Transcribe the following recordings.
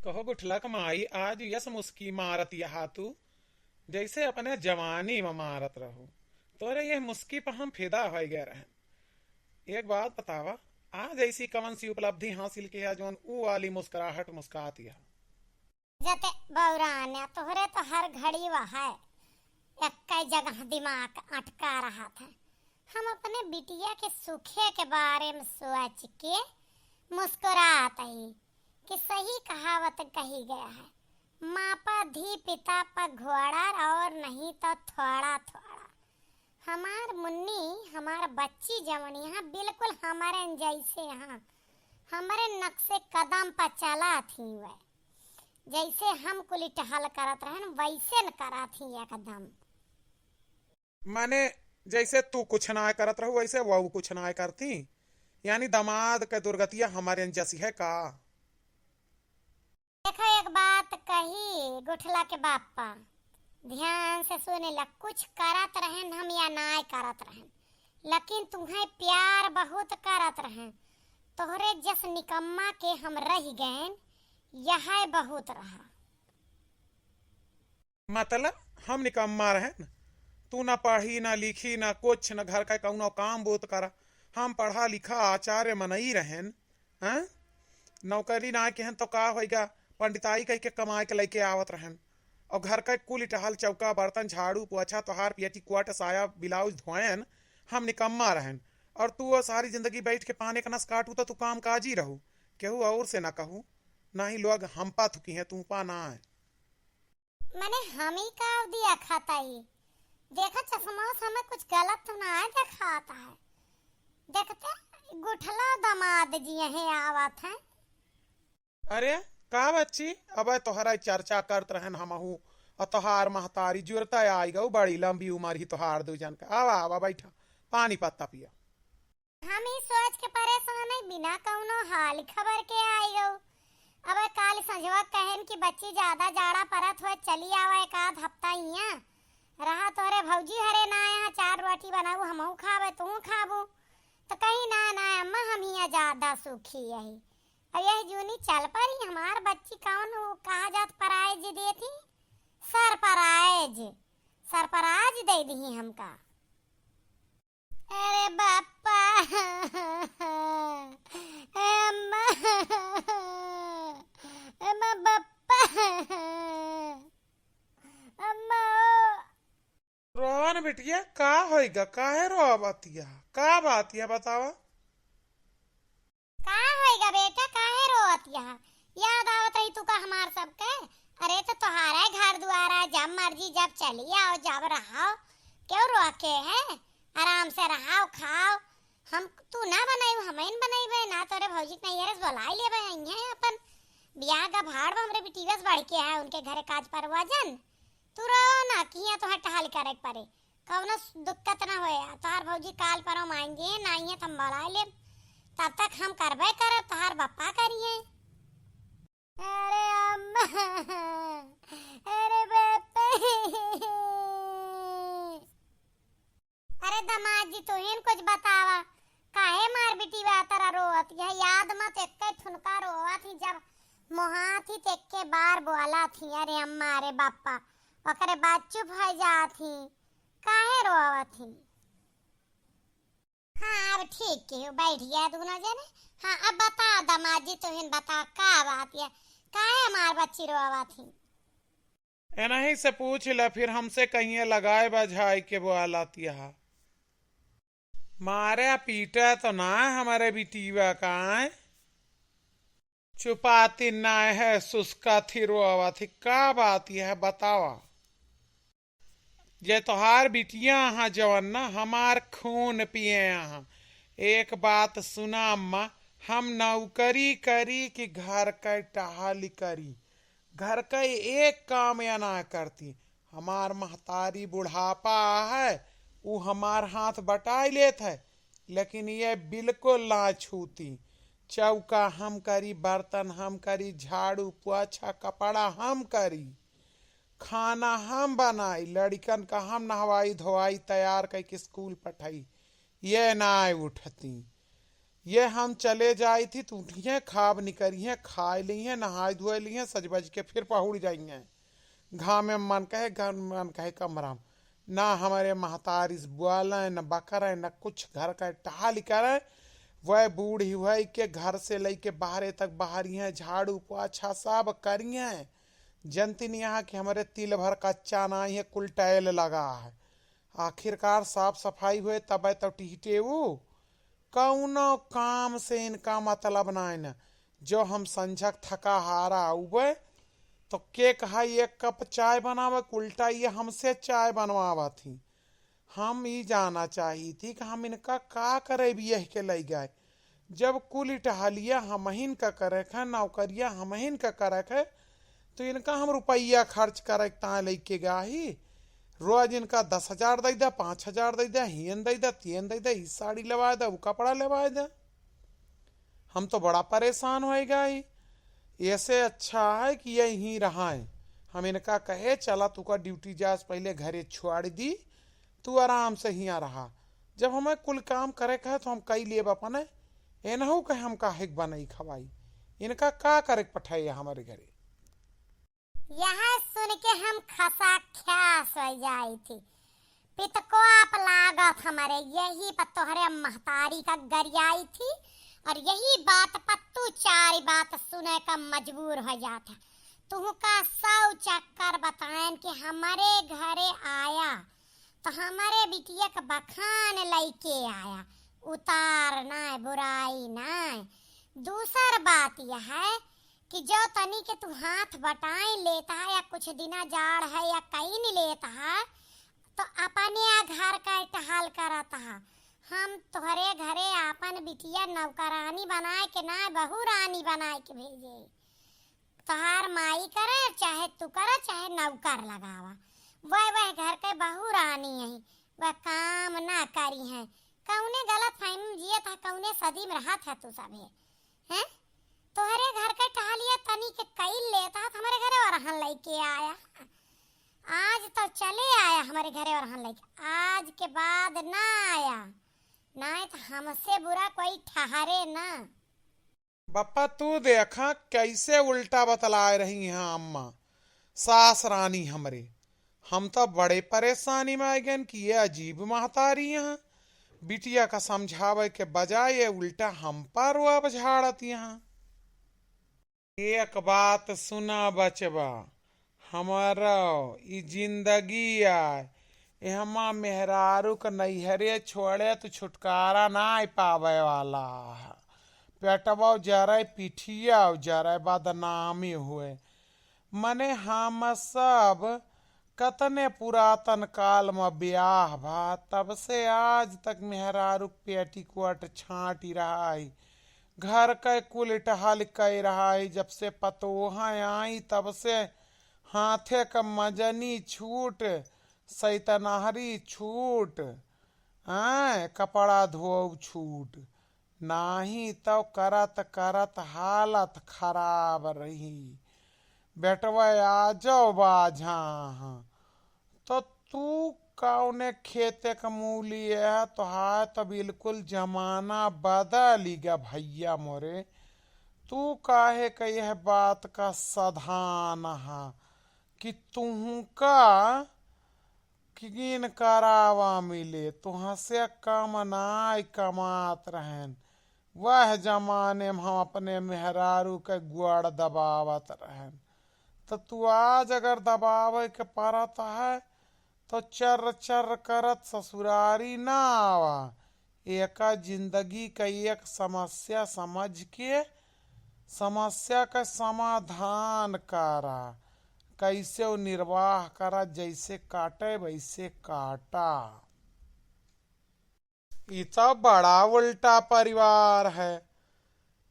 कहो गुठला कमाई आज यस मुस्की मारत यहाँ तू जैसे अपने जवानी में मारत रहो। तोरे ये मुस्की पर हम फिदा हो गए रहन। एक बात बतावा, आज ऐसी कौन सी उपलब्धि हासिल किया जोन ऊ वाली मुस्कुराहट मुस्काती है। जते बौराने तोहरे तो हर घड़ी वह है एक जगह दिमाग अटका रहा था। हम अपने बिटिया के सूखे के बारे में सोच के मुस्कुराते ही कि सही कहावत कही गया है, माँ पर धी पिता पर घोड़ा और नहीं तो थोड़ा थोड़ा। हमार मुन्नी हमार बच्ची जवनी यहाँ बिल्कुल हमारे जैसे यहाँ हमारे नक्शे कदम पर चला थी। वह जैसे हम कुली टहल करत रहन वैसे न करा थी एकदम। माने जैसे तू कुछ ना करत रहो वैसे वह कुछ ना करती, यानी दामाद के दुर्गतिया हमारे जैसी है का। देखो एक बात कही गुठला के बापा, ध्यान से सुने ला। कुछ करत रहन हम या ना करत रहन, लेकिन तुम्हें प्यार बहुत करत रहन। तोहरे जस निकम्मा के हम रह गए यह बहुत रहा। मतलब हम निकम्मा रहन? तू ना पढ़ी ना लिखी ना कुछ न घर का कौनो काम बोत करा। हम पढ़ा लिखा आचार्य मनई रहन। हैं? नौकरी ना के हन तो का होएगा, पंडिताई कह के कमाए के लेके आवत रहन। और घर का कुल टहल चौका बर्तन झाड़ू पोछा तोहार पेटी क्वाट साया ब्लाउज धोयन हम निकम्मा रहन। और तू वो सारी जिंदगी बैठ के पाने का नस काटू तो तू काम काजी रहू, केहू और से ना कहू, ना ही लोग हम पा थुकी है तू पा ना है। मैंने हम ही का दिया खाता ही। देखा चश्मा हमें कुछ गलत तो ना है दिखाता है। देखते गुठला दामाद जी यहीं आवत है। अरे का बच्ची, अब तोहरा चर्चा करत रहन हमहू और तोहार महतारी जुरता आई गऊ, बड़ी लंबी उम्र ही तोहार दूजन का। आवा आवा बैठा, पानी पत्ता पिया। हम ही सोच के परेशान है, बिना कौनो हाल खबर के आई गऊ। अब काल संजवा कहन की बच्ची ज्यादा जाड़ा परत हो चली आवा एक आध हफ्ता हिया रहा। तोरे भौजी हरे ना यहाँ 4 रोटी बनाऊ हमहू खावे तू खाबू। तो कहीं ना ना अम्मा हम ही ज्यादा सुखी यही। और यही जूनी चल पड़ी हमार बच्ची कौन वो कहा जात परायज दे थी, सरपराज दे दी हमका। अरे बापा अम्मा अम्मा बापा अम्मा। रोवन बिटिया का होएगा, काहे रोवतिया, का बातिया बतावा। का होएगा बेटा, काहे रोत यहाँ? याद आवत रही तू का हमार सबके। अरे तो तुम्हारा घर द्वारा जब मर्जी जब चली आओ जब रहो, क्यों रोके है? आराम से रहो खाओ। हम तू ना बनाई हमें बनाई ना तोरे भौजी नहीं हरस बुलाई ले भाई अपन बियाह का भाड़ हमरे बिटिवस बढ़ के है उनके घरे काज पर वजन। तू रो ना किया तो हटहाल करे पड़े कौनो दिक्कत ना होए। तोहार भौजी काल पर मांगे ना ये तुम बुलाई ले, तब तक हम करबे करब तोहार बप्पा करिए। अरे अम्मा अरे बापा अरे दामाद जी तुहिन कुछ बतावा, काहे मार बेटी बा तरह रोवत यह याद मत एक्के ठुनका रोवत ही जब मोहा थी तेक्के बार बोला थी। अरे अम्मा अरे बापा ओकरे बाद चुप हो जाती, काहे रोवत थी? हाँ अब ठीक है बैठ गया दोनों जने। हाँ अब बता दामाद जी तुहिन बता का बात है, काहे हमार बच्ची रोवा थी? एनाही से पूछ ला, फिर हमसे कहीं लगाए बजाए के वो आलातिया मारे पीटा तो ना हमारे बिटिया का है। छुपाती ना है सुस्का थी रोवा थी, का बात यह बतावा। ये तोहार बिटिया यहाँ जवन ना हमार खून पिए यहाँ। एक बात सुना अम्मा, हम नौकरी करी कि घर का टहल करी, घर का एक काम या ना करती। हमार महतारी बुढ़ापा है वो हमार हाथ बटाई लेत है, लेकिन ये बिल्कुल ना छूती। चौका हम करी, बर्तन हम करी, झाड़ू पोछा कपड़ा हम करी, खाना हम बनाई, लड़कन का हम नहवाई धोवाई तैयार करके स्कूल पठाई। ये ना उठती, ये हम चले जाई थी तो उठिए खाब निकरिए खाए लिए नहाए धोए लिए सज बज के फिर पहुड़ जाइए घा में मन कहे कमरा में। ना हमारे महतारी बोले न बकरे न कुछ घर का टहल करे। वह बूढ़ी हुई के घर से लेके बाहरे तक बाहरी झाड़ू पोछा सब करिए। जनती नहीं यहाँ कि हमारे तिल भर कच्चा नहीं है कुल टाइल लगा है। आखिरकार साफ सफाई हुए तब तो टिहटे वो कौनो काम से इनका मतलब नहीं। जो हम संझक थका हारा उबे तो के कहा एक कप चाय बनावे उल्टा ये हमसे चाय बनवावा थी। हम ही जाना चाहिए थी कि हम इनका का करे भी यही के ले गए। जब कुल टहलिया हमहिन का करे खे नौकरिया हमहिन का करे खे तो इनका हम रुपया खर्च करे ता लेके गाही। रोज इनका 10,000 दे दे 5,000 दे दे हियन दे दे तीन दे दे ई साड़ी लेवा दे वो कपड़ा लेवा दे। हम तो बड़ा परेशान हो गए। ऐसे अच्छा है कि यही रहा है। हम इनका कहे चला तू का ड्यूटी जास पहले घरे छोड़ दी तू आराम से ही रहा। जब हमें कुल काम करे कहे तो हम कई लेब अपने एनहू कहे हम काहे बनई खवाई। इनका का करे पठाइए हमारे घरे। यह सुन के हम खसा ख्यास हो जाई थी। पितको आप लागत हमारे यही पर तोहरे महतारी का गरियाई थी और यही बात पर तू चार बात सुने का मजबूर हो जाता। तू का 100 चक्कर बताएं कि हमारे घरे आया तो हमारे बिटिया का बखान लेके आया। उतार ना बुराई ना। दूसर बात यह है कि जो तनी के तू हाथ बटाई लेता है या कुछ दिना जाड़ है या कहीं नहीं लेता है तो अपने घर का टहाल करता है। हम तुम्हारे घरे आपन बिटिया नौकरानी बनाए के ना बहू रानी बनाए के भेजे। तोहार माई करे चाहे तू करे चाहे नौकर लगावा वह घर के बहू रानी है। वह काम ना करी है। कौने गलत फहमी जिया था कौने सदी में रहा था तू सब है। तोहरे घर का टहलिया तनी के कई लेता है हमारे घरे और हन लेके आया। आज तो चले आया हमारे घरे और हन लेके आज के बाद ना आया ना तो हमसे बुरा कोई ठहरे ना। बप्पा तू देखा कैसे उल्टा बतलाए रही हैं अम्मा सास रानी हमरे। हम तो बड़े परेशानी में आ गए कि ये अजीब महतारी हैं। बिटिया का समझावे के बजाय ये उल्टा हम पर अब झाड़त यहाँ। एक बात सुना बचवा हमारा ई जिंदगी आए एहमा मेहरारू का नैहरे छोड़े तो छुटकारा ना पावे वाला है। पेटवा जरे पिठिया जरे बदनामी हुए। मने हम सब कतने पुरातन काल में ब्याह भा तब से आज तक मेहरारू पेटीकोट छाटी रहा है। घर के कुल टहल कह रहा है। जब से पतोहा आई तब से हाथे का मजनी छूट सैतनहरी छूट कपड़ा धो छूट नाही तो करत करत हालत खराब रही। बेटवा आ जाओ बाझा तो तू कौने खेते का मूली है तो है तो बिल्कुल जमाना बदल गया भैया मोरे। तू काहे का यह बात का सधान है कि तुहका किन करावा मिले तुह से कम नाय कमात रहन। वह जमाने में हम अपने मेहरारू के गुआड़ दबावत रहन तो तू आज अगर दबावे के परत है तो चर चर करत ससुरारी ना आवा। एक जिंदगी का एक समस्या समझ के समस्या का समाधान करा। कैसे वो निर्वाह करा जैसे काटे वैसे काटा। ये तो बड़ा उल्टा परिवार है।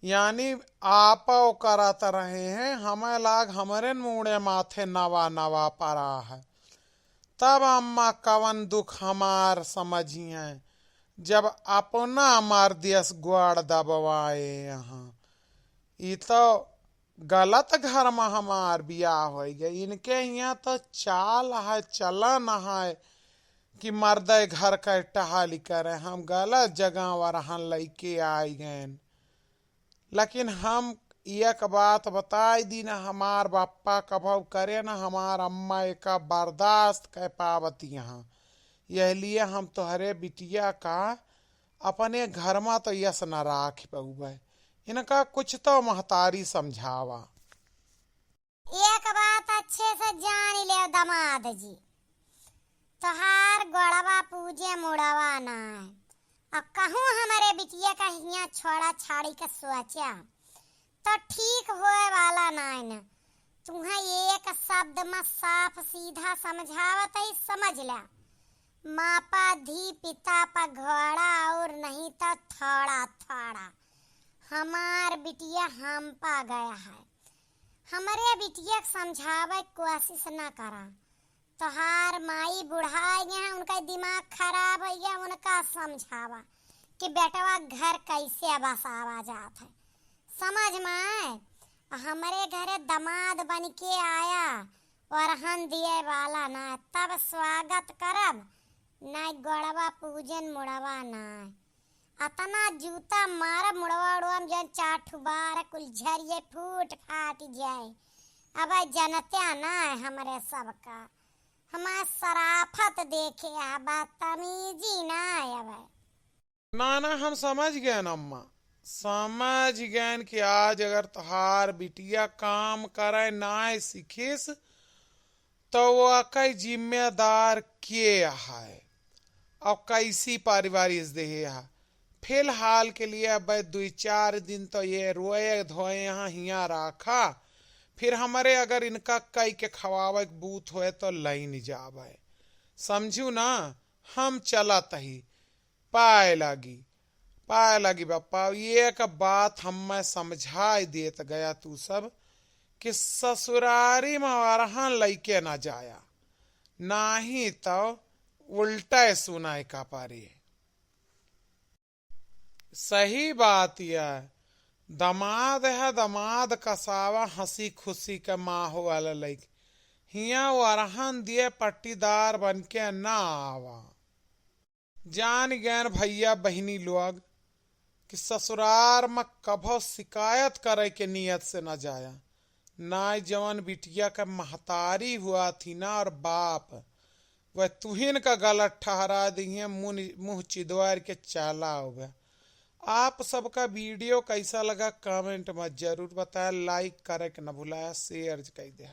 यानी आप करत रहे हैं हमें लाग हमारे मुड़े माथे नवा नवा परा है। तब अम्मा कवन दुख हमार समझिए जब अपना हमार देश गुआड़ दबवाए यहाँ। ये तो गलत घर में हमार बियाह हो गए। इनके यहाँ तो चाल है चलन है कि मर्द घर का टहाली करे, हम गलत जगह वरहन लैके आई गए। लेकिन हम एक बात बताई दी ना, हमार बापा कभू करे ना, हमार अम्मा एक बर्दाश्त कर पावती यहाँ। यह लिए हम तोहरे बिटिया का अपने घर में तो यस न राख पउबे। इनका कुछ तो महतारी समझावा। एक बात अच्छे से जान ले दामाद जी, तोहार गोड़वा पूजे मुड़वा ना है। अब कहूँ हमारे बिटिया का हिया छोड़ा छाड़ी के सोचा तो ठीक होए वाला ना है न। तुम्हें एक शब्द में साफ सीधा समझावत है, समझ ला। मापा धी पिता पर घोड़ा और नहीं तो थोड़ा थोड़ा। हमार बिटिया हम पा गया है, हमारे बिटिया समझावे कोशिश ना करा। तोहार माई बुढ़ाई गए, उनका दिमाग खराब हो गया, उनका समझावा कि बेटवा घर कैसे बसावा जात है। समझ में आए? हमारे घरे दामाद बन के आया और हम दिए वाला ना, तब स्वागत करब ना, गोड़वा पूजन मुड़वा ना। अतना जूता मार मुड़वा उड़वा जन चाठू बार कुल झरिए फूट फाट जाए। अब जनत्या ना है हमारे सबका, हमार सराफत देखे बदतमीजी ना है। अब ना हम समझ गए न अम्मा, समझ गए कि आज अगर तोहार बिटिया काम करे ना सीखिस तो वो कई जिम्मेदार के है और कैसी परिवारिश दे है। फिलहाल के लिए अब 2-4 दिन तो ये रोए धोए यहाँ हिया रखा, फिर हमारे अगर इनका कई के खवावे बूथ होए तो लाइन जावे। समझू ना, हम चलत ही पाए लगी बापा। एक बात हम समझाई देत गया तू सब कि ससुरारी में वरहन लैके ना जाया, नाही तो उल्टा सुनाए का पारे। सही बात यह दमाद है, दमाद कसावा हंसी खुशी के माहौल लैके हिया वरहन दिए पट्टीदार बन के ना आवा। जान गए भैया बहनी लोग कि ससुरार में कभो शिकायत करे के नियत से न जाया। ना जवन बिटिया का महतारी हुआ थी ना और बाप, वह तुहिन का गलत ठहरा दिए, मुंह चिदवार के चाला हो गया। आप सबका वीडियो कैसा लगा कमेंट में जरूर बताया, लाइक करे के न भुलाया, शेयर कर दे।